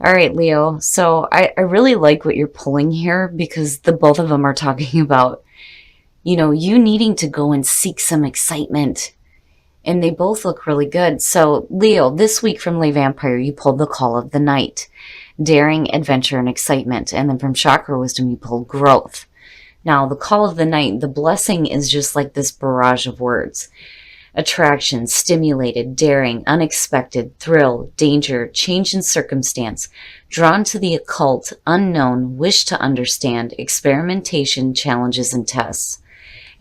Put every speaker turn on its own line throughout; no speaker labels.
All right, Leo. So I really like what you're pulling here because the both of them are talking about, you needing to go and seek some excitement. And they both look really good. So, Leo, this week from Le Vampire, you pulled the Call of the Night, daring, adventure, and excitement. And then from Chakra Wisdom, you pulled growth. Now, the Call of the Night, the blessing is just like this barrage of words. Attraction, stimulated, daring, unexpected, thrill, danger, change in circumstance, drawn to the occult, unknown, wish to understand, experimentation, challenges, and tests.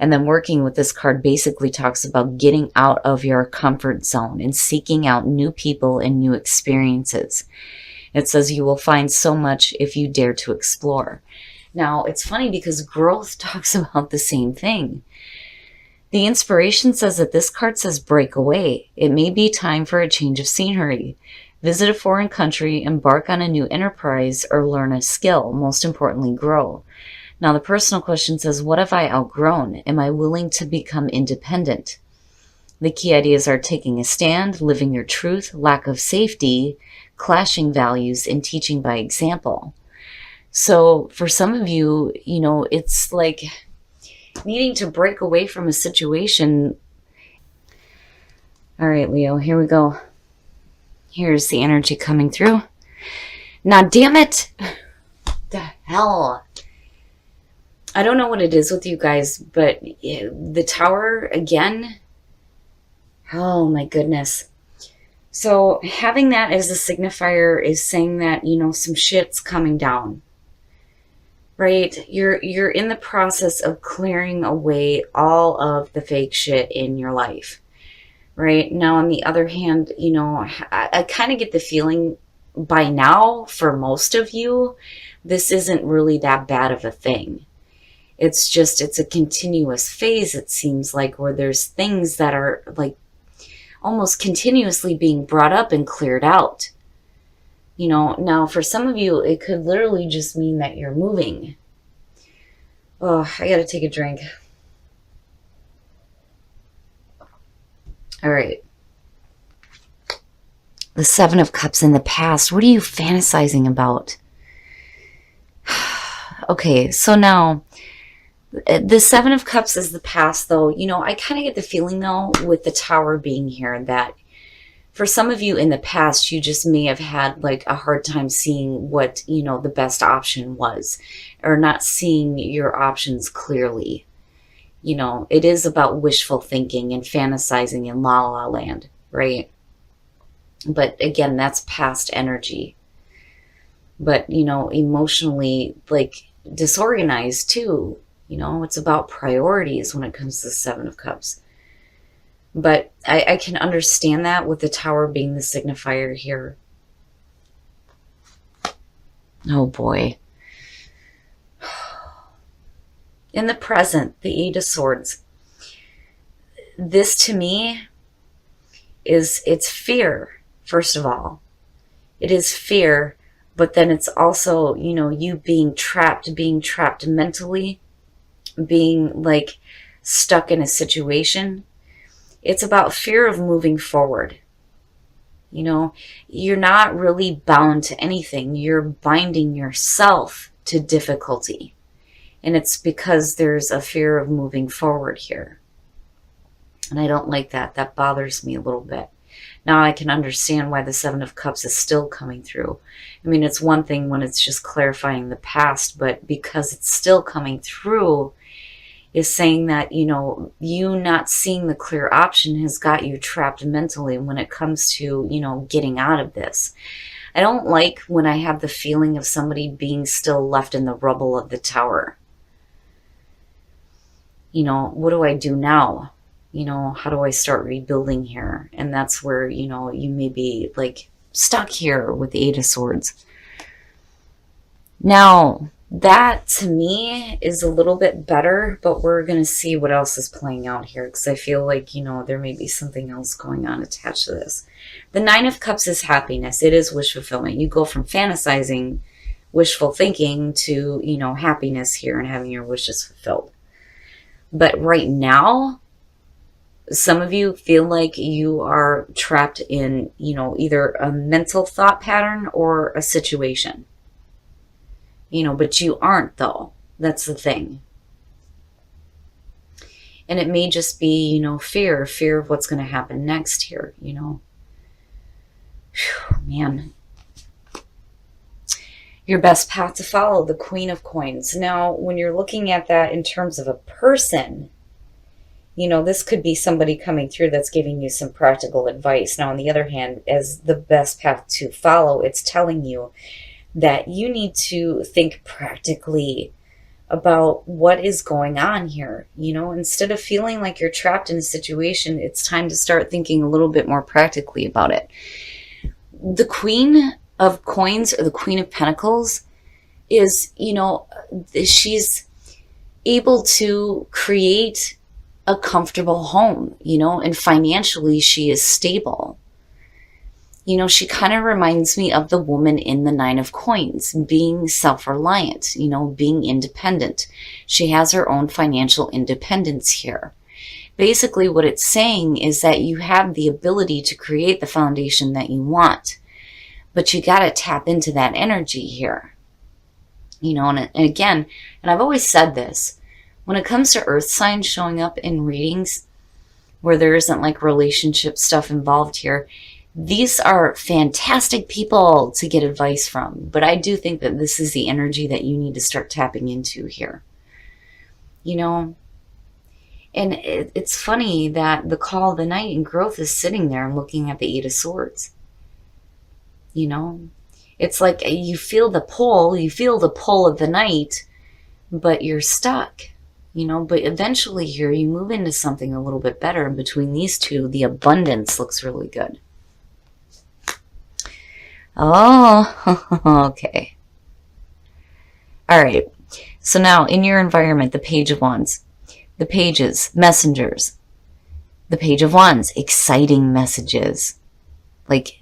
And then working with this card basically talks about getting out of your comfort zone and seeking out new people and new experiences. It says you will find so much if you dare to explore. Now, it's funny because growth talks about the same thing. The inspiration says that this card says break away. It may be time for a change of scenery. Visit a foreign country, embark on a new enterprise, or learn a skill. Most importantly, grow. Now, the personal question says, what have I outgrown? Am I willing to become independent? The key ideas are taking a stand, living your truth, lack of safety, clashing values, and teaching by example. So for some of you, it's like needing to break away from a situation. All right, Leo, here we go. Here's the energy coming through. Now, damn it. The hell. I don't know what it is with you guys, but the tower again. Oh my goodness. So having that as a signifier is saying that, some shit's coming down. Right? You're in the process of clearing away all of the fake shit in your life. Right? Now, on the other hand, I kind of get the feeling by now, for most of you, this isn't really that bad of a thing. It's a continuous phase, it seems like, where there's things that are like almost continuously being brought up and cleared out. Now for some of you, it could literally just mean that you're moving. Oh, I gotta take a drink. All right. The Seven of Cups in the past. What are you fantasizing about? Okay, so now the Seven of Cups is the past, though. I kind of get the feeling, though, with the Tower being here, that for some of you in the past, you just may have had like a hard time seeing what, the best option was, or not seeing your options clearly. It is about wishful thinking and fantasizing in la la land, right? But again, that's past energy. But, emotionally, like, disorganized too. It's about priorities when it comes to the Seven of Cups. But I can understand that with the Tower being the signifier here. Oh boy. In the present, the Eight of Swords. This to me it's fear, first of all. It is fear, but then it's also, you being trapped mentally, being like stuck in a situation. It's about fear of moving forward. You're not really bound to anything. You're binding yourself to difficulty. And it's because there's a fear of moving forward here. And I don't like that. That bothers me a little bit. Now I can understand why the Seven of Cups is still coming through. I mean, it's one thing when it's just clarifying the past, but because it's still coming through, is saying that, you not seeing the clear option has got you trapped mentally when it comes to, getting out of this. I don't like when I have the feeling of somebody being still left in the rubble of the tower. What do I do now? How do I start rebuilding here? And that's where, you may be like stuck here with the Eight of Swords. Now, that to me is a little bit better, but we're going to see what else is playing out here, because I feel like, there may be something else going on attached to this. The Nine of Cups is happiness. It is wish fulfillment. You go from fantasizing, wishful thinking to, happiness here and having your wishes fulfilled. But right now, Some of you feel like you are trapped in, either a mental thought pattern or a situation. But you aren't, though. That's the thing. And it may just be, fear of what's going to happen next here, Whew, man. Your best path to follow, the Queen of Coins. Now, when you're looking at that in terms of a person, this could be somebody coming through that's giving you some practical advice. Now, on the other hand, as the best path to follow, it's telling you that you need to think practically about what is going on here. Instead of feeling like you're trapped in a situation, it's time to start thinking a little bit more practically about it. The Queen of Coins, or the Queen of Pentacles, is, she's able to create a comfortable home, and financially she is stable. She kind of reminds me of the woman in the Nine of Coins, being self-reliant, being independent. She has her own financial independence here. Basically, what it's saying is that you have the ability to create the foundation that you want, but you got to tap into that energy here. And again, and I've always said this, when it comes to earth signs showing up in readings where there isn't like relationship stuff involved here, these are fantastic people to get advice from. But I do think that this is the energy that you need to start tapping into here. And it's funny that the Call of the Night and growth is sitting there and looking at the Eight of Swords. It's like you feel the pull of the night, but you're stuck. But eventually here you move into something a little bit better. And between these two, the abundance looks really good. Oh, okay. All right. So now in your environment, the Page of Wands, the Pages, messengers, the Page of Wands, exciting messages, like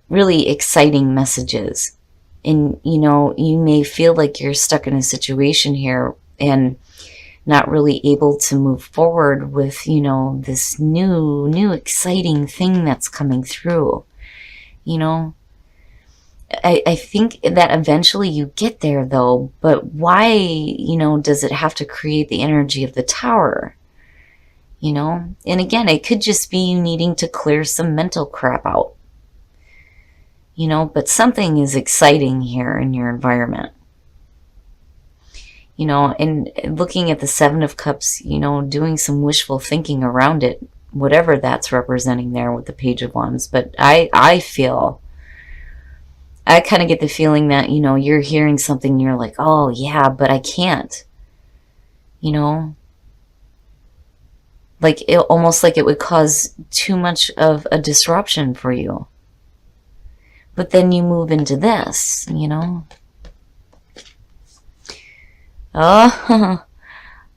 really exciting messages. And, you may feel like you're stuck in a situation here and not really able to move forward with, this new exciting thing that's coming through. I think that eventually you get there, though, but why, does it have to create the energy of the Tower? And again, it could just be you needing to clear some mental crap out. But something is exciting here in your environment. And looking at the Seven of Cups, doing some wishful thinking around it, whatever that's representing there with the Page of Wands. But I kind of get the feeling that, you're hearing something, you're like, oh yeah, but I can't. Like almost like it would cause too much of a disruption for you. But then you move into this, Oh,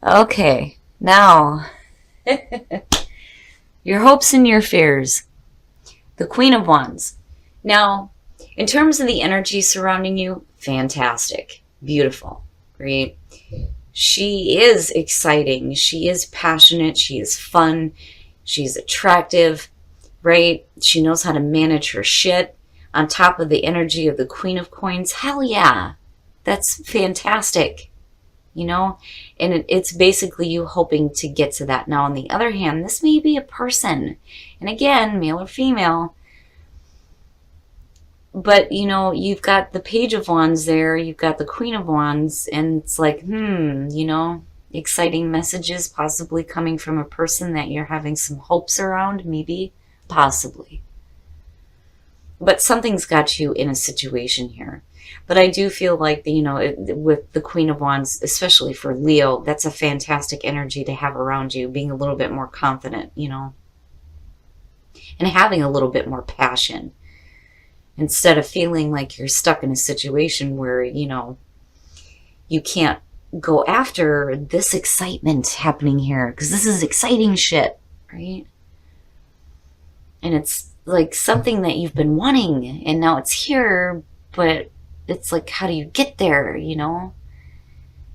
okay. Now, your hopes and your fears. The Queen of Wands. Now, in terms of the energy surrounding you, fantastic. Beautiful. Great. She is exciting. She is passionate. She is fun. She's attractive, right? She knows how to manage her shit. On top of the energy of the Queen of Coins, hell yeah. That's fantastic. And it's basically you hoping to get to that. Now, on the other hand, this may be a person. And again, male or female. But, you've got the Page of Wands there. You've got the Queen of Wands. And it's like, exciting messages possibly coming from a person that you're having some hopes around. Maybe. Possibly. But something's got you in a situation here. But I do feel like, with the Queen of Wands, especially for Leo, that's a fantastic energy to have around you, being a little bit more confident, and having a little bit more passion. Instead of feeling like you're stuck in a situation where, you can't go after this excitement happening here. Because this is exciting shit, right? And it's like something that you've been wanting, and now it's here, but it's like, how do you get there,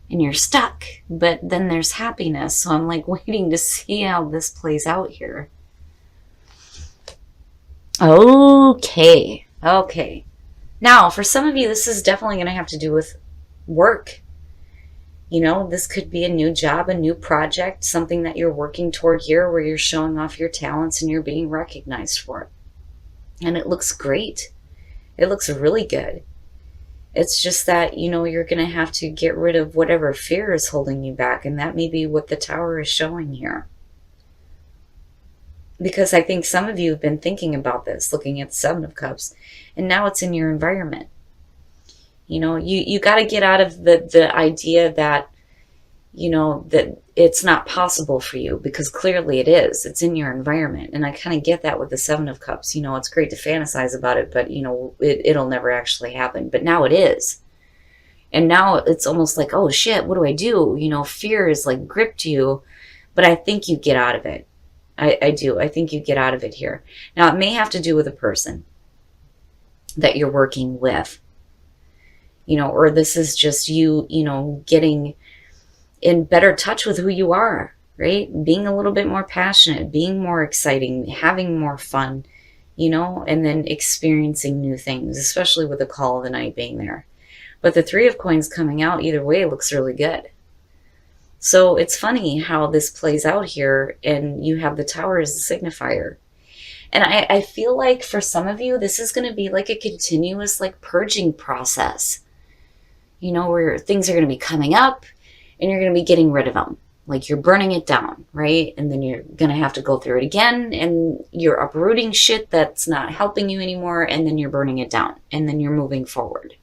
and you're stuck. But then there's happiness. So I'm like waiting to see how this plays out here. Okay. Okay. Now, for some of you, this is definitely going to have to do with work. You know, this could be a new job, a new project, something that you're working toward here where you're showing off your talents and you're being recognized for it. And it looks great. It looks really good. It's just that, you know, you're going to have to get rid of whatever fear is holding you back. And that may be what the Tower is showing here. Because I think some of you have been thinking about this, looking at the Seven of Cups, and now it's in your environment. You know, you got to get out of the idea that, you know, that it's not possible for you, because clearly it is. It's in your environment. And I kind of get that with the Seven of Cups. You know, it's great to fantasize about it, but, you know, it'll never actually happen. But now it is. And now it's almost like, oh, shit, what do I do? You know, fear is like gripped you, but I think you get out of it. I do. I think you get out of it here. Now, it may have to do with a person that you're working with. You know, or this is just you, you know, getting in better touch with who you are, right? Being a little bit more passionate, being more exciting, having more fun, you know, and then experiencing new things, especially with the Call of the Night being there. But the Three of Coins coming out either way looks really good. So it's funny how this plays out here, and you have the Tower as a signifier. And I feel like for some of you, this is going to be like a continuous like purging process. You know, where things are going to be coming up and you're going to be getting rid of them. Like you're burning it down, right? And then you're going to have to go through it again, and you're uprooting shit that's not helping you anymore, and then you're burning it down, and then you're moving forward.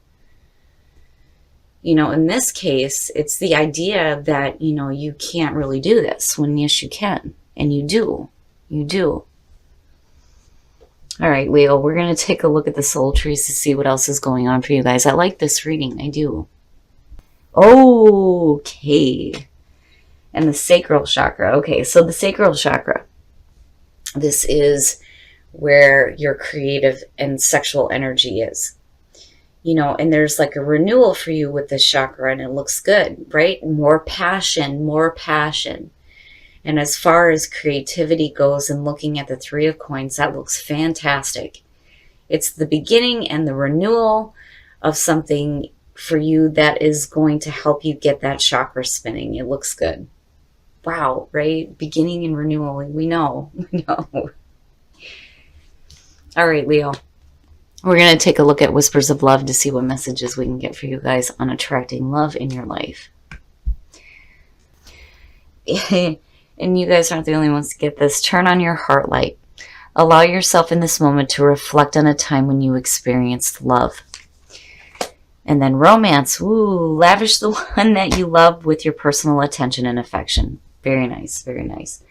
You know, in this case, it's the idea that, you know, you can't really do this, when yes, you can. And you do. You do. All right, Leo, we're going to take a look at the soul trees to see what else is going on for you guys. I like this reading. I do. Okay. And the sacral chakra. Okay, so the sacral chakra. This is where your creative and sexual energy is. You know, and there's like a renewal for you with this chakra, and it looks good, right? More passion, more passion. And as far as creativity goes and looking at the Three of Coins, that looks fantastic. It's the beginning and the renewal of something for you that is going to help you get that chakra spinning. It looks good. Wow, right? Beginning and renewal. We know. We know. All right, Leo. We're going to take a look at Whispers of Love to see what messages we can get for you guys on attracting love in your life. And you guys aren't the only ones to get this. Turn on your heart light. Allow yourself in this moment to reflect on a time when you experienced love. And then romance. Ooh, lavish the one that you love with your personal attention and affection. Very nice, very nice.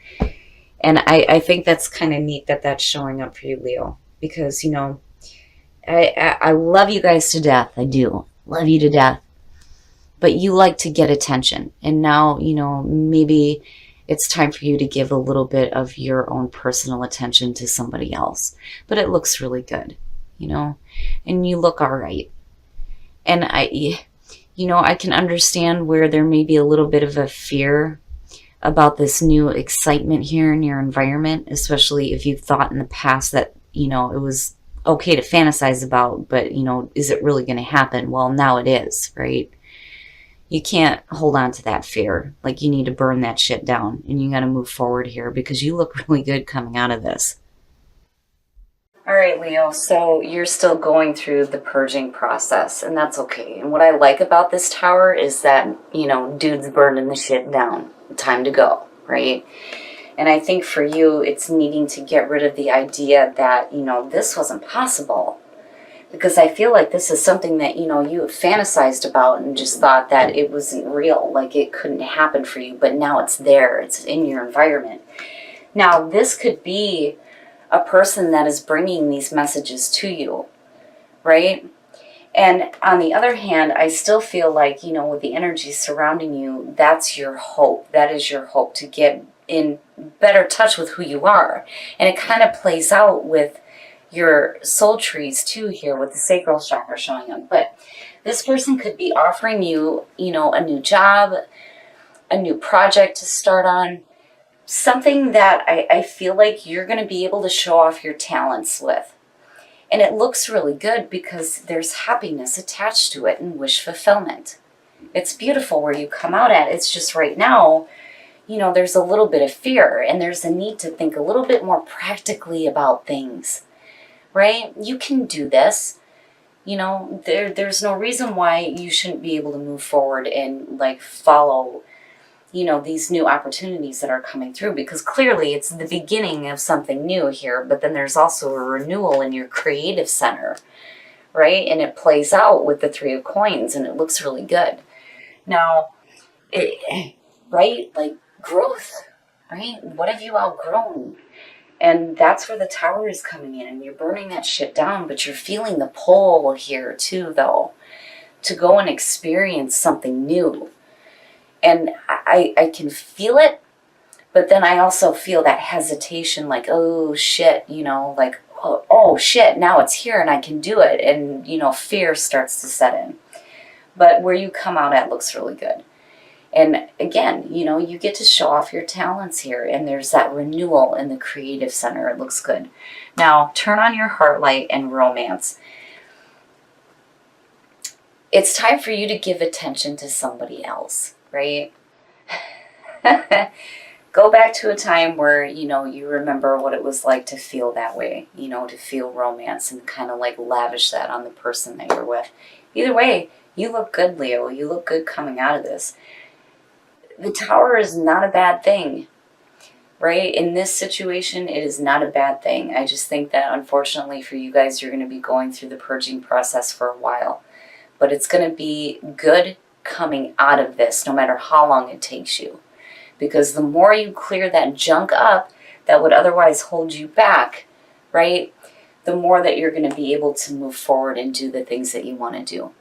And I think that's kind of neat that that's showing up for you, Leo. Because, you know, I love you guys to death. I do. Love you to death. But you like to get attention. And now, you know, maybe it's time for you to give a little bit of your own personal attention to somebody else. But it looks really good, you know, and you look all right. And you know, I can understand where there may be a little bit of a fear about this new excitement here in your environment, especially if you've thought in the past that, you know, it was okay to fantasize about, but, you know, is it really going to happen? Well, now it is, right? You can't hold on to that fear. Like, you need to burn that shit down, and you got to move forward here because you look really good coming out of this. All right, Leo, so you're still going through the purging process, and that's okay. And what I like about this Tower is that, you know, dude's burning the shit down. Time to go, right? And I think for you, it's needing to get rid of the idea that, you know, this wasn't possible. Because I feel like this is something that, you know, you fantasized about and just thought that it wasn't real, like it couldn't happen for you, but now it's there, it's in your environment. Now, this could be a person that is bringing these messages to you, right? And on the other hand, I still feel like, you know, with the energy surrounding you, that's your hope. That is your hope, to get in better touch with who you are. And it kind of plays out with, your soul trees too here with the sacral chakra showing up. But this person could be offering you, you know, a new job, a new project to start on, something that I feel like you're going to be able to show off your talents with. And it looks really good because there's happiness attached to it and wish fulfillment. It's beautiful where you come out at. It's just right now, you know, there's a little bit of fear and there's a need to think a little bit more practically about things, right? You can do this. You know, there's no reason why you shouldn't be able to move forward and like follow, you know, these new opportunities that are coming through, because clearly it's the beginning of something new here, but then there's also a renewal in your creative center, right? And it plays out with the Three of Coins and it looks really good. Now, right? Like growth, right? What have you outgrown? And that's where the Tower is coming in and you're burning that shit down, but you're feeling the pull here too, though, to go and experience something new. And I can feel it, but then I also feel that hesitation, like, oh shit, you know, like, oh shit, now it's here and I can do it. And, you know, fear starts to set in. But where you come out at looks really good. And again, you know, you get to show off your talents here, and there's that renewal in the creative center. It looks good. Now, turn on your heart light and romance. It's time for you to give attention to somebody else, right? Go back to a time where, you know, you remember what it was like to feel that way, you know, to feel romance and kind of like lavish that on the person that you're with. Either way, you look good, Leo. You look good coming out of this. The Tower is not a bad thing, right? In this situation, it is not a bad thing. I just think that unfortunately for you guys, you're going to be going through the purging process for a while. But it's going to be good coming out of this, no matter how long it takes you. Because the more you clear that junk up that would otherwise hold you back, right, the more that you're going to be able to move forward and do the things that you want to do.